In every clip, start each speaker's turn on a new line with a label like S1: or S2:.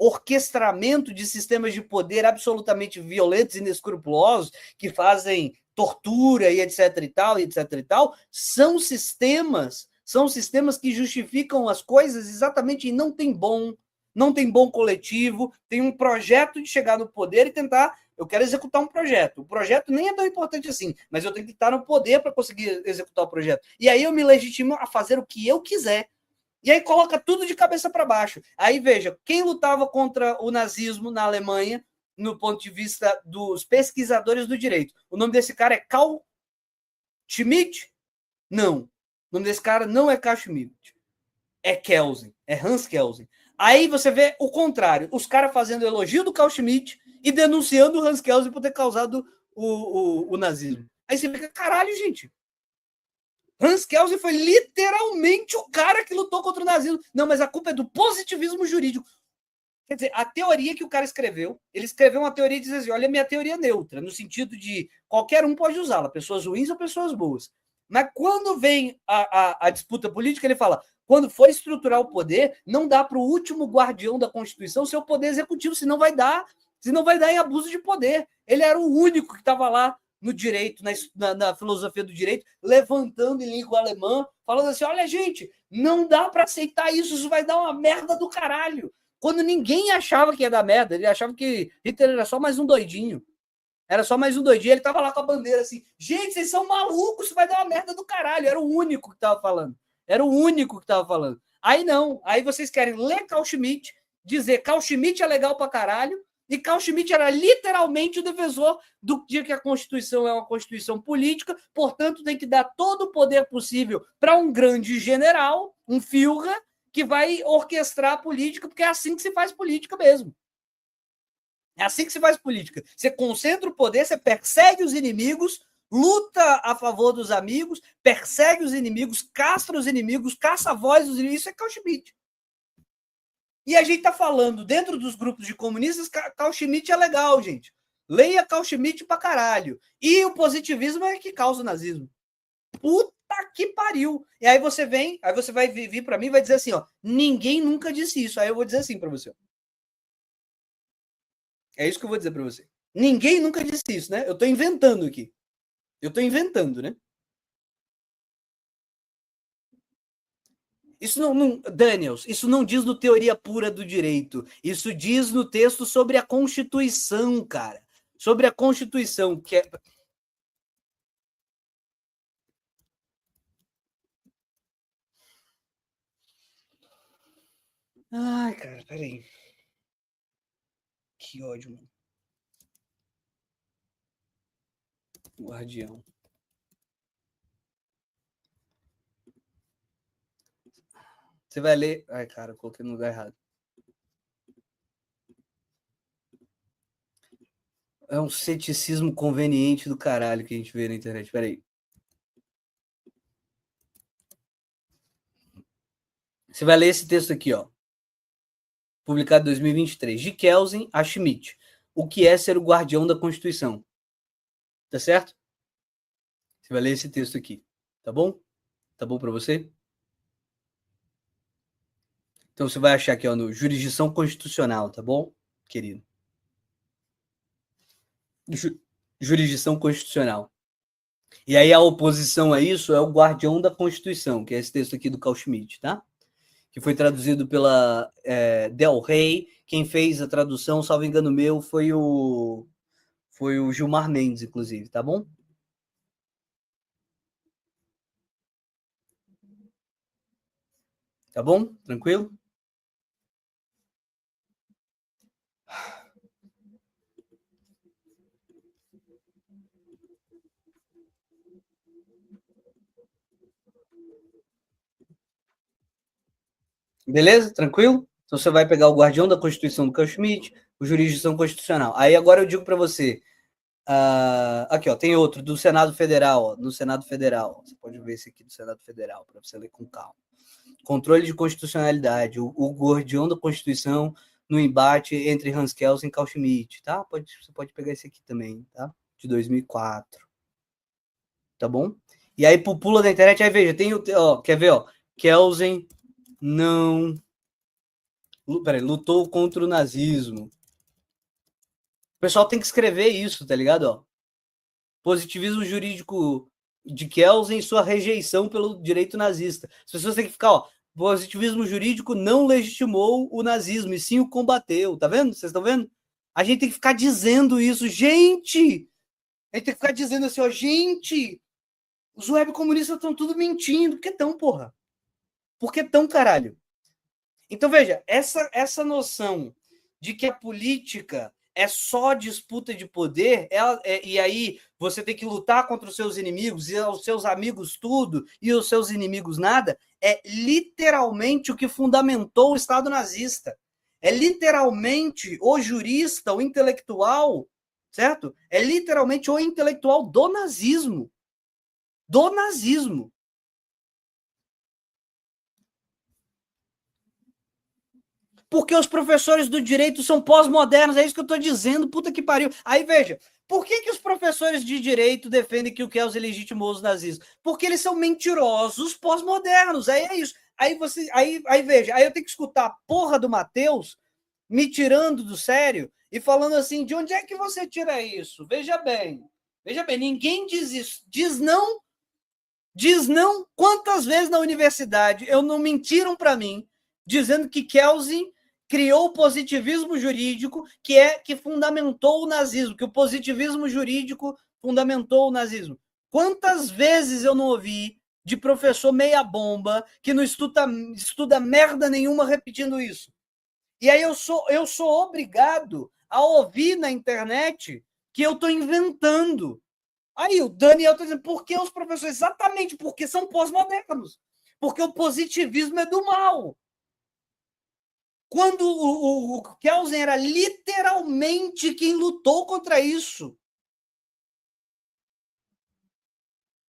S1: orquestramento de sistemas de poder absolutamente violentos e inescrupulosos, que fazem tortura e etc e tal, são sistemas que justificam as coisas exatamente e não tem bom coletivo, tem um projeto de chegar no poder e tentar, eu quero executar um projeto. O projeto nem é tão importante assim, mas eu tenho que estar no poder para conseguir executar o projeto. E aí eu me legitimo a fazer o que eu quiser. E aí coloca tudo de cabeça para baixo. Aí veja, quem lutava contra o nazismo na Alemanha, no ponto de vista dos pesquisadores do direito, o nome desse cara é Carl Schmitt? Não. O nome desse cara não é Carl Schmitt. É Kelsen. É Hans Kelsen. Aí você vê o contrário. Os caras fazendo elogio do Carl Schmitt e denunciando o Hans Kelsen por ter causado o nazismo. Aí você fica, caralho, gente. Hans Kelsen foi literalmente o cara que lutou contra o nazismo. Não, mas a culpa é do positivismo jurídico. Quer dizer, a teoria que o cara escreveu, ele escreveu uma teoria e diz assim, olha, minha teoria é neutra, no sentido de qualquer um pode usá-la, pessoas ruins ou pessoas boas. Mas quando vem a disputa política, ele fala, quando for estruturar o poder, não dá para o último guardião da Constituição ser o poder executivo, senão vai dar em abuso de poder. Ele era o único que estava lá no direito, na filosofia do direito, levantando em língua alemã, falando assim, olha, gente, não dá para aceitar isso vai dar uma merda do caralho. Quando ninguém achava que ia dar merda, ele achava que Hitler era só mais um doidinho. Era só mais um doidinho. Ele tava lá com a bandeira assim, gente, vocês são malucos, isso vai dar uma merda do caralho. Era o único que tava falando. Aí não, aí vocês querem ler Carl Schmitt, dizer Carl Schmitt é legal pra caralho, e Carl Schmitt era literalmente o defensor do dia que a Constituição é uma Constituição política, portanto tem que dar todo o poder possível para um grande general, um Führer, que vai orquestrar a política, porque é assim que se faz política mesmo. É assim que se faz política. Você concentra o poder, você persegue os inimigos, luta a favor dos amigos, persegue os inimigos, castra os inimigos, caça a voz dos inimigos. Isso é Carl Schmitt. E a gente está falando, dentro dos grupos de comunistas, Carl Schmitt é legal, gente. Leia Carl Schmitt pra caralho. E o positivismo é que causa o nazismo. Puta que pariu. E aí você vai vir para mim e vai dizer assim, ó, ninguém nunca disse isso. Aí eu vou dizer assim para você. É isso que eu vou dizer para você. Ninguém nunca disse isso, né? Eu tô inventando aqui. Né? Isso Daniels, isso não diz no Teoria Pura do Direito. Isso diz no texto sobre a Constituição, cara. Sobre a Constituição, que é... Ai, cara, peraí. Que ódio, mano. Guardião. Você vai ler... Ai, cara, eu coloquei no lugar errado. É um ceticismo conveniente do caralho que a gente vê na internet. Peraí. Você vai ler esse texto aqui, ó. Publicado em 2023. De Kelsen a Schmitt. O que é ser o guardião da Constituição? Tá certo? Você vai ler esse texto aqui. Tá bom? Tá bom para você? Então você vai achar aqui, ó, no Jurisdição Constitucional, tá bom, querido? Jurisdição Constitucional. E aí a oposição a isso é o guardião da Constituição, que é esse texto aqui do Carl Schmitt, tá? Que foi traduzido pela Del Rey. Quem fez a tradução, salvo engano meu, foi o Gilmar Mendes, inclusive, tá bom? Tá bom? Tranquilo? Beleza? Tranquilo? Então você vai pegar o guardião da Constituição do Carl Schmitt, o jurisdição constitucional. Aí agora eu digo para você, aqui, ó, tem outro do Senado Federal, ó, no Senado Federal. Você pode ver esse aqui do Senado Federal, para você ler com calma. Controle de constitucionalidade, o guardião da Constituição no embate entre Hans Kelsen e Carl Schmitt, tá? Você pode pegar esse aqui também, tá? De 2004. Tá bom? E aí pula da internet, aí veja, tem o, ó, quer ver, ó, Kelsen não lutou contra o nazismo. O pessoal tem que escrever isso, tá ligado? Ó, positivismo jurídico de Kelsen e sua rejeição pelo direito nazista. As pessoas têm que ficar, ó, positivismo jurídico não legitimou o nazismo, e sim o combateu. Tá vendo? Vocês estão vendo? A gente tem que ficar dizendo isso. Gente! A gente tem que ficar dizendo assim, ó, gente, os webcomunistas estão tudo mentindo. Por que tão, porra? Por que tão, caralho? Então, veja, essa noção de que a política é só disputa de poder, e aí você tem que lutar contra os seus inimigos, e os seus amigos tudo, e os seus inimigos nada, é literalmente o que fundamentou o Estado nazista. É literalmente o jurista, o intelectual, certo? É literalmente o intelectual do nazismo. Do nazismo. Porque os professores do direito são pós-modernos, é isso que eu estou dizendo, puta que pariu. Aí veja, por que os professores de direito defendem que o Kelsen legitimou os nazistas? Porque eles são mentirosos pós-modernos, aí é isso. Aí veja, aí eu tenho que escutar a porra do Matheus me tirando do sério e falando assim, de onde é que você tira isso? Veja bem, ninguém diz isso, diz não, quantas vezes na universidade eu não mentiram para mim, dizendo que Kelsen criou o positivismo jurídico, que fundamentou o nazismo, que o positivismo jurídico fundamentou o nazismo. Quantas vezes eu não ouvi de professor meia bomba que não estuda merda nenhuma repetindo isso? E aí eu sou obrigado a ouvir na internet que eu estou inventando. Aí o Daniel está dizendo, por que os professores? Exatamente, porque são pós-modernos. Porque o positivismo é do mal. Quando o Kelsen era literalmente quem lutou contra isso.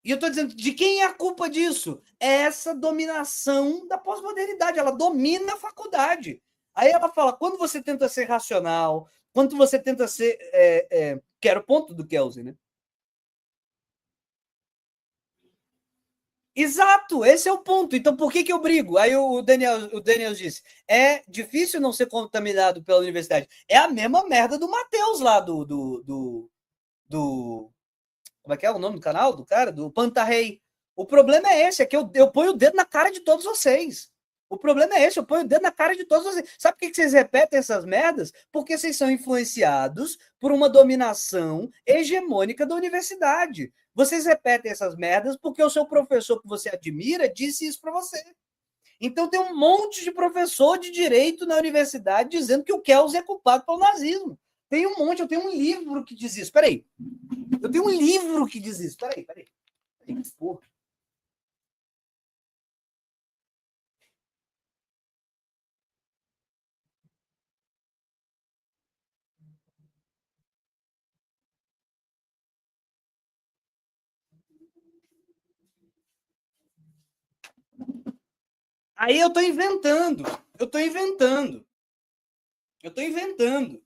S1: E eu estou dizendo, de quem é a culpa disso? É essa dominação da pós-modernidade. Ela domina a faculdade. Aí ela fala, quando você tenta ser racional, quando você tenta ser... que era o ponto do Kelsen, né? Exato, esse é o ponto. Então, por que eu brigo? Aí o Daniel disse: é difícil não ser contaminado pela universidade. É a mesma merda do Matheus lá do. Como é que é o nome do canal do cara? Do Pantarrei. O problema é esse: é que eu ponho o dedo na cara de todos vocês. O problema é esse: eu ponho o dedo na cara de todos vocês. Sabe por que vocês repetem essas merdas? Porque vocês são influenciados por uma dominação hegemônica da universidade. Vocês repetem essas merdas porque o seu professor que você admira disse isso para você. Então tem um monte de professor de direito na universidade dizendo que o Kelsen é culpado pelo nazismo. Tem um monte, eu tenho um livro que diz isso. Peraí. Eu tenho um livro que diz isso. Peraí. Porra. Aí eu estou inventando. Eu estou inventando. Eu estou inventando.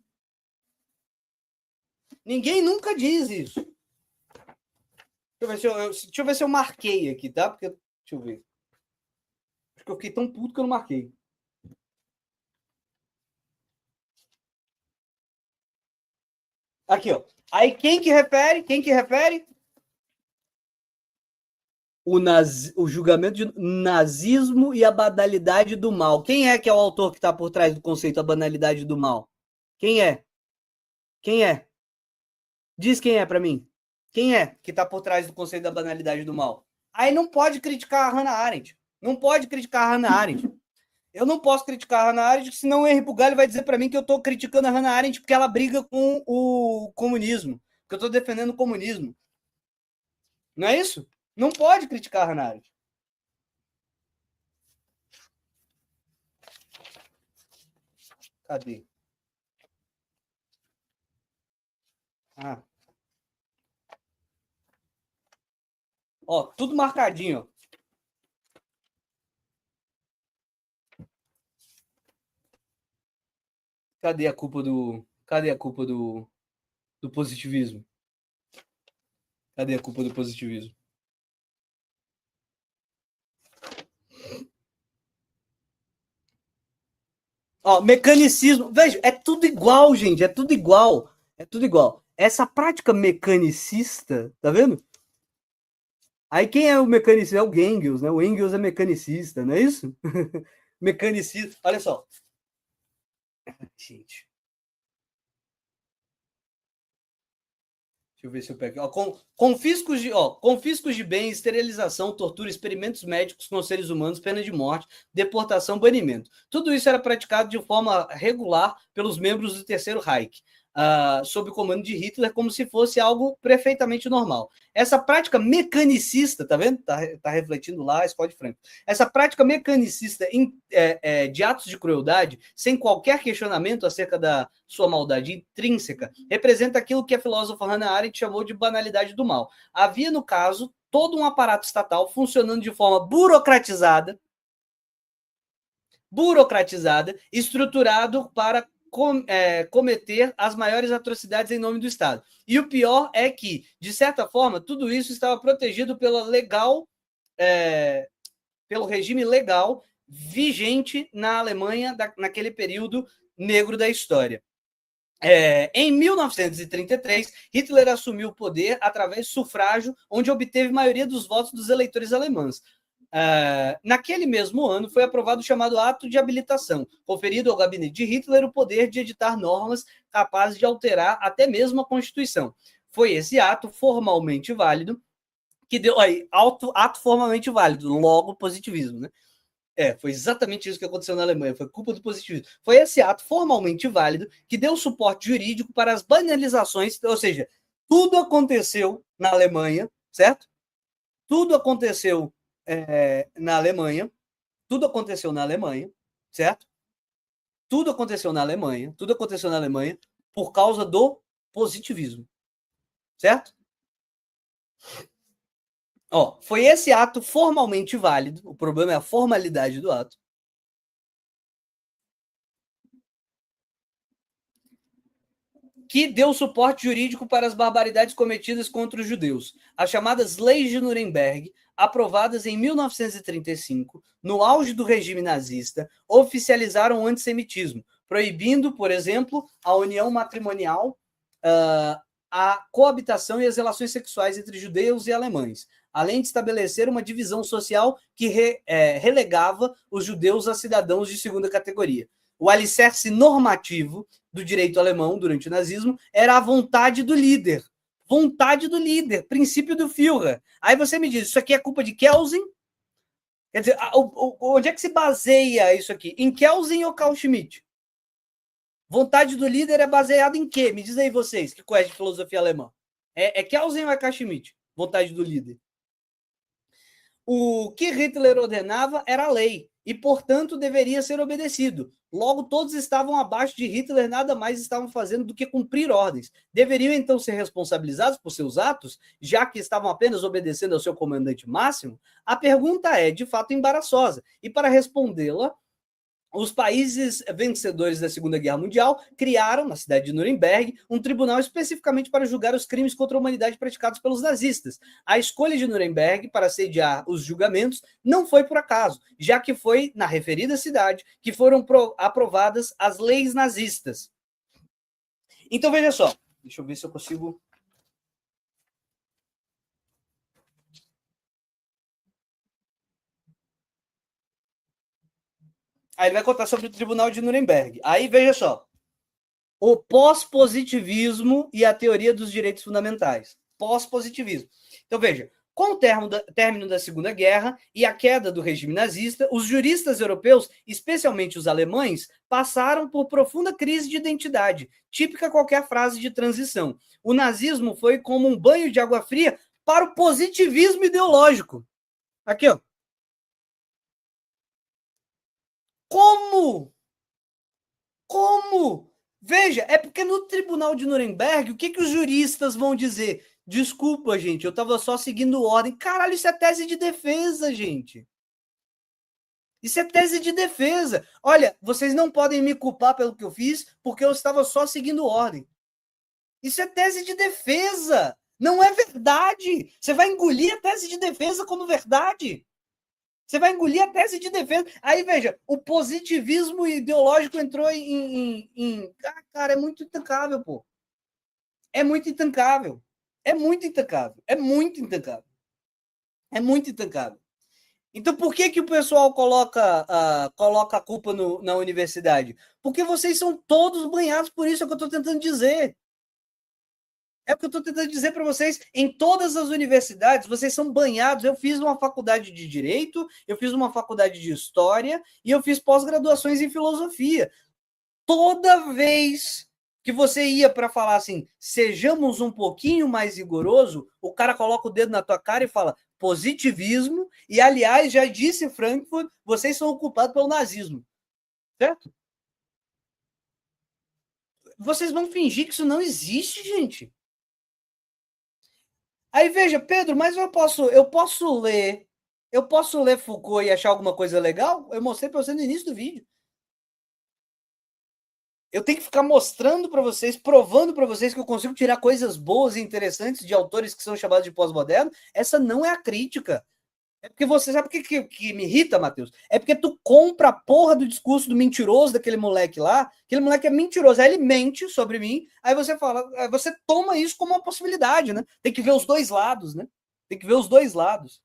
S1: Ninguém nunca diz isso. Deixa eu ver se eu marquei aqui, tá? Porque, deixa eu ver. Acho que eu fiquei tão puto que eu não marquei. Aqui, ó. Aí quem que refere? Quem que refere? O julgamento de nazismo e a banalidade do mal. Quem é que é o autor que está por trás do conceito da banalidade do mal? Quem é? Quem é? Diz quem é para mim. Quem é que está por trás do conceito da banalidade do mal? Aí não pode criticar a Hannah Arendt. Não pode criticar a Hannah Arendt. Eu não posso criticar a Hannah Arendt, senão o Henri Bugalho vai dizer para mim que eu estou criticando a Hannah Arendt porque ela briga com o comunismo, que eu estou defendendo o comunismo. Não é isso? Não pode criticar a Hannah Arendt. Cadê? Ah. Ó, tudo marcadinho. Cadê a culpa do positivismo? Cadê a culpa do positivismo? Ó, mecanicismo. Veja, é tudo igual, gente. É tudo igual. É tudo igual. Essa prática mecanicista, tá vendo? Aí quem é o mecanicista? É o Engels, né? O Engels é mecanicista, não é isso? Mecanicista. Olha só. Gente. Deixa eu ver se eu pego. Ó, confiscos de bens, esterilização, tortura, experimentos médicos com seres humanos, pena de morte, deportação, banimento. Tudo isso era praticado de forma regular pelos membros do Terceiro Reich, sob o comando de Hitler, como se fosse algo perfeitamente normal. Essa prática mecanicista, tá vendo? Tá refletindo lá a Scott Franco. Essa prática mecanicista de atos de crueldade, sem qualquer questionamento acerca da sua maldade intrínseca, representa aquilo que a filósofa Hannah Arendt chamou de banalidade do mal. Havia, no caso, todo um aparato estatal funcionando de forma burocratizada, estruturado para cometer as maiores atrocidades em nome do Estado. E o pior é que, de certa forma, tudo isso estava protegido pelo regime legal vigente na Alemanha naquele período negro da história. Em 1933, Hitler assumiu o poder através do sufrágio, onde obteve maioria dos votos dos eleitores alemães. Naquele mesmo ano, foi aprovado o chamado Ato de Habilitação, conferido ao gabinete de Hitler o poder de editar normas capazes de alterar até mesmo a Constituição. Foi esse ato formalmente válido que deu aí, ato formalmente válido, logo positivismo, né? Foi exatamente isso que aconteceu na Alemanha, foi culpa do positivismo. Foi esse ato formalmente válido que deu suporte jurídico para as banalizações, ou seja, tudo aconteceu na Alemanha, certo? Tudo aconteceu na Alemanha, certo? Tudo aconteceu na Alemanha por causa do positivismo, certo? Foi esse ato formalmente válido, o problema é a formalidade do ato, que deu suporte jurídico para as barbaridades cometidas contra os judeus. As chamadas Leis de Nuremberg, aprovadas em 1935, no auge do regime nazista, oficializaram o antissemitismo, proibindo, por exemplo, a união matrimonial, a coabitação e as relações sexuais entre judeus e alemães, além de estabelecer uma divisão social que relegava os judeus a cidadãos de segunda categoria. O alicerce normativo do direito alemão durante o nazismo era a vontade do líder. Vontade do líder, princípio do Führer. Aí você me diz, isso aqui é culpa de Kelsen? Quer dizer, onde é que se baseia isso aqui? Em Kelsen ou Carl Schmitt? Vontade do líder é baseada em quê? Me diz aí vocês, que conhecem de filosofia alemã. É Kelsen ou é Carl Schmitt? Vontade do líder. O que Hitler ordenava era a lei e, portanto, deveria ser obedecido. Logo, todos estavam abaixo de Hitler, nada mais estavam fazendo do que cumprir ordens. Deveriam, então, ser responsabilizados por seus atos, já que estavam apenas obedecendo ao seu comandante máximo? A pergunta é, de fato, embaraçosa. E, para respondê-la, os países vencedores da Segunda Guerra Mundial criaram, na cidade de Nuremberg, um tribunal especificamente para julgar os crimes contra a humanidade praticados pelos nazistas. A escolha de Nuremberg para sediar os julgamentos não foi por acaso, já que foi na referida cidade que foram aprovadas as leis nazistas. Então, veja só. Deixa eu ver se eu consigo... Aí ele vai contar sobre o Tribunal de Nuremberg. Aí, veja só. O pós-positivismo e a teoria dos direitos fundamentais. Pós-positivismo. Então, veja, com o término da Segunda Guerra e a queda do regime nazista, os juristas europeus, especialmente os alemães, passaram por profunda crise de identidade, típica qualquer frase de transição. O nazismo foi como um banho de água fria para o positivismo ideológico. Aqui, ó. Como? Como? Veja, é porque no Tribunal de Nuremberg, o que os juristas vão dizer? Desculpa, gente, eu estava só seguindo ordem. Caralho, isso é tese de defesa, gente. Isso é tese de defesa. Olha, vocês não podem me culpar pelo que eu fiz, porque eu estava só seguindo ordem. Isso é tese de defesa. Não é verdade. Você vai engolir a tese de defesa como verdade. Você vai engolir a tese de defesa. Aí, veja, o positivismo ideológico entrou cara, é muito intancável, pô. É muito intancável. É muito intancável. É muito intancável. É muito intancável. Então, por que o pessoal coloca a culpa na universidade? Porque vocês são todos banhados por isso, é o que eu estou tentando dizer. É o que eu estou tentando dizer para vocês. Em todas as universidades, vocês são banhados. Eu fiz uma faculdade de Direito, eu fiz uma faculdade de História e eu fiz pós-graduações em Filosofia. Toda vez que você ia para falar assim, sejamos um pouquinho mais rigoroso, o cara coloca o dedo na tua cara e fala positivismo, e aliás, já disse Frankfurt, vocês são culpados pelo nazismo. Certo? Vocês vão fingir que isso não existe, gente. Aí veja, Pedro, mas eu posso ler Foucault e achar alguma coisa legal? Eu mostrei para você no início do vídeo. Eu tenho que ficar mostrando para vocês, provando para vocês que eu consigo tirar coisas boas e interessantes de autores que são chamados de pós-moderno. Essa não é a crítica. É porque você sabe o que me irrita, Matheus? É porque tu compra a porra do discurso do mentiroso daquele moleque lá. Aquele moleque é mentiroso. Aí ele mente sobre mim. Aí você fala, aí você toma isso como uma possibilidade, né? Tem que ver os dois lados, né? Tem que ver os dois lados.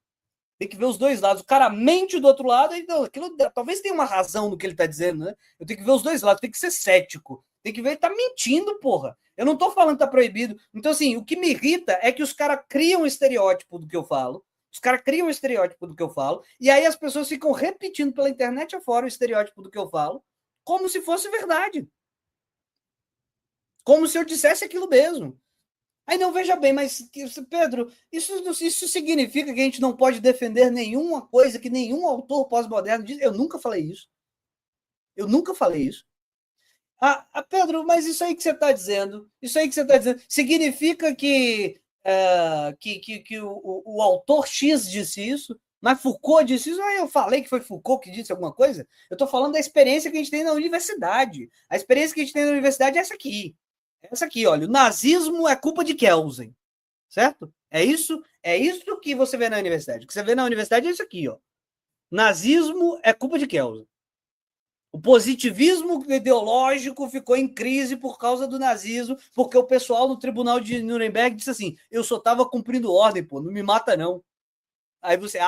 S1: Tem que ver os dois lados. O cara mente do outro lado, então, aquilo talvez tenha uma razão no que ele tá dizendo, né? Eu tenho que ver os dois lados, tem que ser cético. Tem que ver, ele tá mentindo, porra. Eu não tô falando que tá proibido. Então, assim, o que me irrita é que os caras criam um estereótipo do que eu falo. Os caras criam um estereótipo do que eu falo, e aí as pessoas ficam repetindo pela internet afora o estereótipo do que eu falo, como se fosse verdade. Como se eu dissesse aquilo mesmo. Aí não, veja bem, mas, Pedro, isso significa que a gente não pode defender nenhuma coisa que nenhum autor pós-moderno diz? Eu nunca falei isso. Eu nunca falei isso. Pedro, mas isso aí que você está dizendo, isso aí que você está dizendo, significa que o autor X disse isso, mas Foucault disse isso? Eu falei que foi Foucault que disse alguma coisa? Eu estou falando da experiência que a gente tem na universidade. A experiência que a gente tem na universidade é essa aqui. Essa aqui, olha, o nazismo é culpa de Kelsen, certo? É isso que você vê na universidade. O que você vê na universidade é isso aqui, ó. Nazismo é culpa de Kelsen. O positivismo ideológico ficou em crise por causa do nazismo, porque o pessoal no tribunal de Nuremberg disse assim: eu só estava cumprindo ordem, pô, não me mata não. Aí você,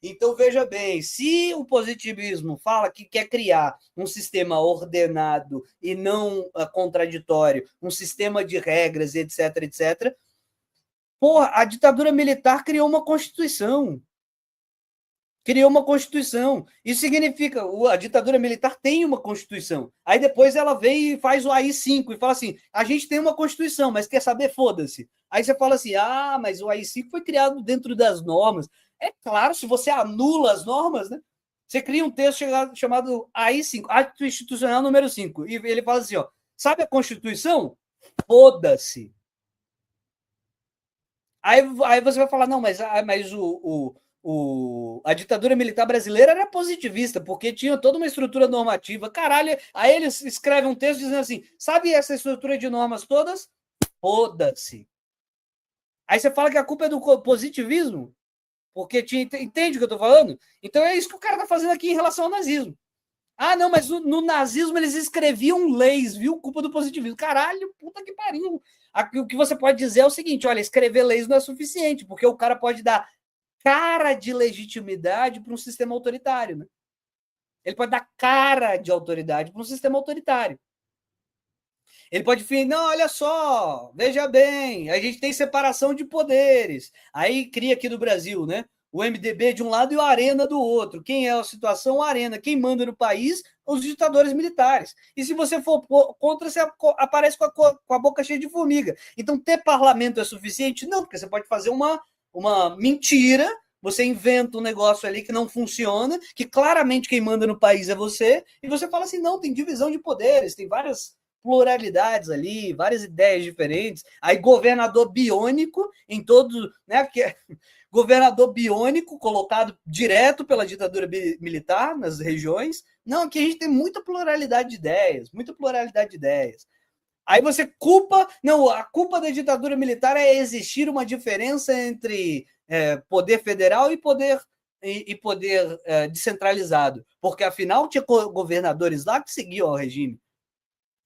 S1: então veja bem, se o positivismo fala que quer criar um sistema ordenado e não contraditório, um sistema de regras, etc, etc, porra, a ditadura militar criou uma constituição. Criou uma constituição. Isso significa, a ditadura militar tem uma constituição. Aí depois ela vem e faz o AI-5 e fala assim: a gente tem uma constituição, mas quer saber? Foda-se. Aí você fala assim: mas o AI-5 foi criado dentro das normas. É claro, se você anula as normas, né? Você cria um texto chamado AI-5, Ato Institucional número 5, e ele fala assim: ó, sabe a Constituição? Foda-se. Aí você vai falar: não, mas a ditadura militar brasileira era positivista, porque tinha toda uma estrutura normativa. Caralho, aí eles escrevem um texto dizendo assim: sabe essa estrutura de normas todas? Foda-se. Aí você fala que a culpa é do positivismo, porque entende o que eu tô falando? Então é isso que o cara tá fazendo aqui em relação ao nazismo. Não, mas no nazismo eles escreviam leis, viu? Culpa do positivismo. Caralho, puta que pariu. Aqui, o que você pode dizer é o seguinte: olha, escrever leis não é suficiente, porque o cara pode dar cara de legitimidade para um sistema autoritário, né? Ele pode dar cara de autoridade para um sistema autoritário. Ele pode falar: não, olha só, veja bem, a gente tem separação de poderes. Aí cria aqui do Brasil, né? O MDB de um lado e o Arena do outro. Quem é a situação? O Arena. Quem manda no país? Os ditadores militares. E se você for contra, você aparece com a boca cheia de formiga. Então, ter parlamento é suficiente? Não, porque você pode fazer uma mentira, você inventa um negócio ali que não funciona, que claramente quem manda no país é você, e você fala assim: não, tem divisão de poderes, tem várias pluralidades ali, várias ideias diferentes. Aí governador biônico em todos, né? Que governador biônico colocado direto pela ditadura militar nas regiões. Não, aqui a gente tem muita pluralidade de ideias, muita pluralidade de ideias. Aí você culpa, não, a culpa da ditadura militar é existir uma diferença entre poder federal e poder e poder descentralizado, porque afinal tinha governadores lá que seguiam o regime.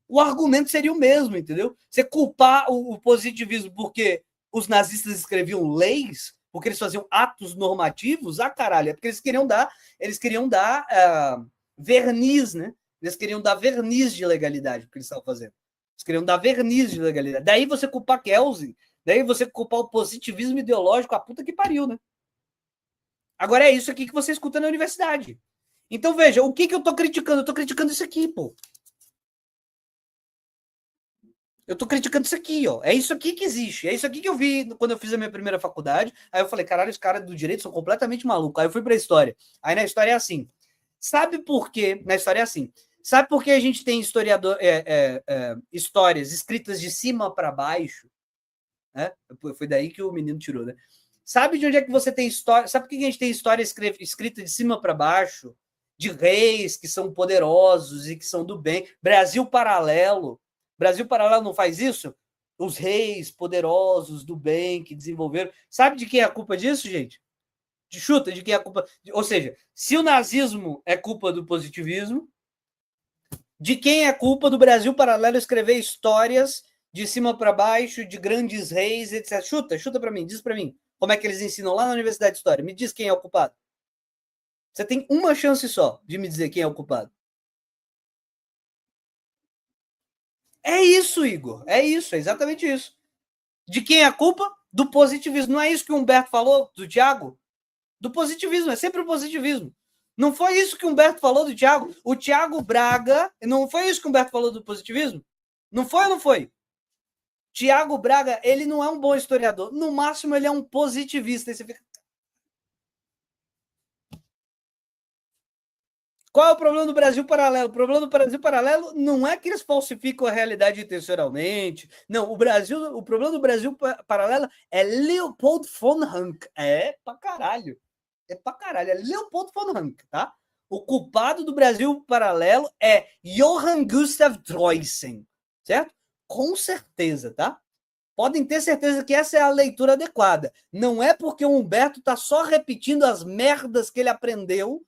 S1: O argumento seria o mesmo, entendeu? Você culpar o positivismo porque os nazistas escreviam leis, porque eles faziam atos normativos, caralho, é porque eles queriam dar verniz, né? Eles queriam dar verniz de legalidade, o que eles estavam fazendo. Eles queriam dar verniz de legalidade. Daí você culpar Kelsey, daí você culpar o positivismo ideológico, a puta que pariu, né? Agora é isso aqui que você escuta na universidade. Então veja, o que eu tô criticando? Eu tô criticando isso aqui, pô. Eu tô criticando isso aqui, ó. É isso aqui que existe. É isso aqui que eu vi quando eu fiz a minha primeira faculdade. Aí eu falei, caralho, os caras do direito são completamente malucos. Aí eu fui pra história. Aí na história é assim. Sabe por quê? Na história é assim. Sabe por que a gente tem histórias escritas de cima para baixo? Né? Foi daí que o menino tirou, né? Sabe de onde é que você tem história? Sabe por que a gente tem história escrita de cima para baixo? De reis que são poderosos e que são do bem. Brasil Paralelo. Brasil Paralelo não faz isso? Os reis poderosos do bem que desenvolveram. Sabe de quem é a culpa disso, gente? Chuta de quem é a culpa. Ou seja, se o nazismo é culpa do positivismo, de quem é culpa do Brasil Paralelo escrever histórias de cima para baixo, de grandes reis, etc. Chuta para mim, diz para mim. Como é que eles ensinam lá na Universidade de História? Me diz quem é o culpado. Você tem uma chance só de me dizer quem é o culpado. É isso, Igor. É isso, é exatamente isso. De quem é a culpa? Do positivismo. Não é isso que o Humberto falou, do Tiago? Do positivismo, é sempre o positivismo. Não foi isso que o Humberto falou do Tiago? O Tiago Braga, não foi isso que o Humberto falou do positivismo? Não foi ou não foi? Tiago Braga, ele não é um bom historiador. No máximo, ele é um positivista. E você fica... Qual é o problema do Brasil Paralelo? O problema do Brasil Paralelo não é que eles falsificam a realidade intencionalmente. Não, o problema do Brasil Paralelo é Leopold von Ranke. É pra caralho. É pra caralho. É Leopold von Ranke, tá? O culpado do Brasil Paralelo é Johann Gustav Droysen, certo? Com certeza, tá? Podem ter certeza que essa é a leitura adequada. Não é porque o Humberto está só repetindo as merdas que ele aprendeu.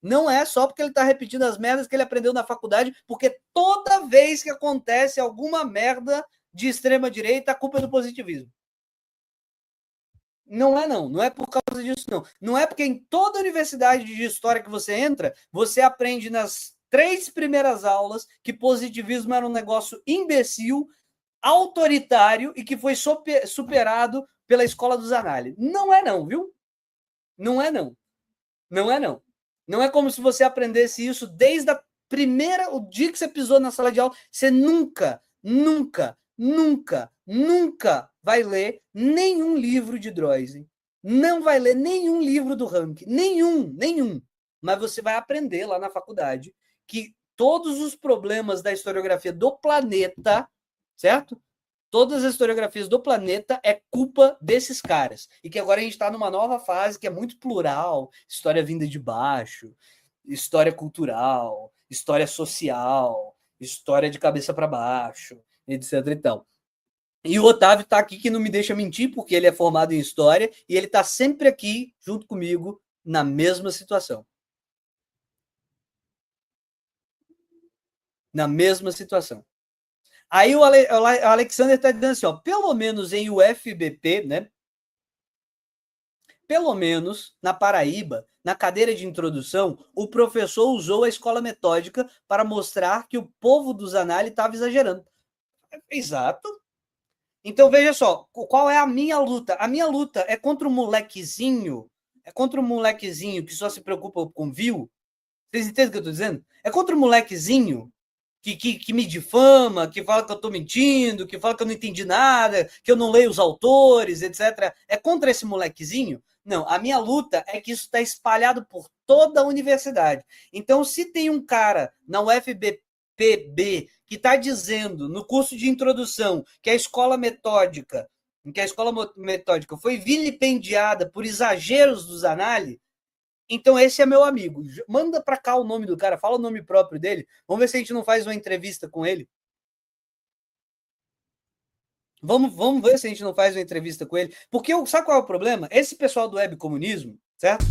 S1: Não é só porque ele está repetindo as merdas que ele aprendeu na faculdade, porque toda vez que acontece alguma merda de extrema-direita, a culpa é do positivismo. Não é não, não é por causa disso não. Não é porque em toda universidade de história que você entra, você aprende nas 3 primeiras aulas que positivismo era um negócio imbecil, autoritário e que foi superado pela escola dos análises. Não é não, viu? Não é não. Não é não. Não é como se você aprendesse isso desde a primeira, o dia que você pisou na sala de aula, você nunca, nunca, nunca, nunca vai ler nenhum livro de Droysen. Não vai ler nenhum livro do Ranke. Nenhum, nenhum. Mas você vai aprender lá na faculdade que todos os problemas da historiografia do planeta, certo? Todas as historiografias do planeta é culpa desses caras. E que agora a gente está numa nova fase que é muito plural, história vinda de baixo, história cultural, história social, história de cabeça para baixo, etc. E tal. E o Otávio está aqui que não me deixa mentir, porque ele é formado em história e ele está sempre aqui junto comigo na mesma situação. Na mesma situação. Aí o Alexander está dizendo assim, ó, pelo menos em UFBP, né? Pelo menos na Paraíba, na cadeira de introdução, o professor usou a escola metódica para mostrar que o povo do Zanali estava exagerando. Exato. Então veja só, qual é a minha luta? A minha luta é contra o molequezinho, que só se preocupa com view. Vocês entendem o que eu estou dizendo? É contra o molequezinho que me difama, que fala que eu estou mentindo, que fala que eu não entendi nada, que eu não leio os autores, etc. É contra esse molequezinho? Não, a minha luta é que isso está espalhado por toda a universidade. Então, se tem um cara na UFBPB que está dizendo no curso de introdução que a escola metódica foi vilipendiada por exageros dos análises, então esse é meu amigo. Manda para cá o nome do cara, fala o nome próprio dele. Vamos ver se a gente não faz uma entrevista com ele. Vamos ver se a gente não faz uma entrevista com ele. Porque sabe qual é o problema? Esse pessoal do webcomunismo, certo?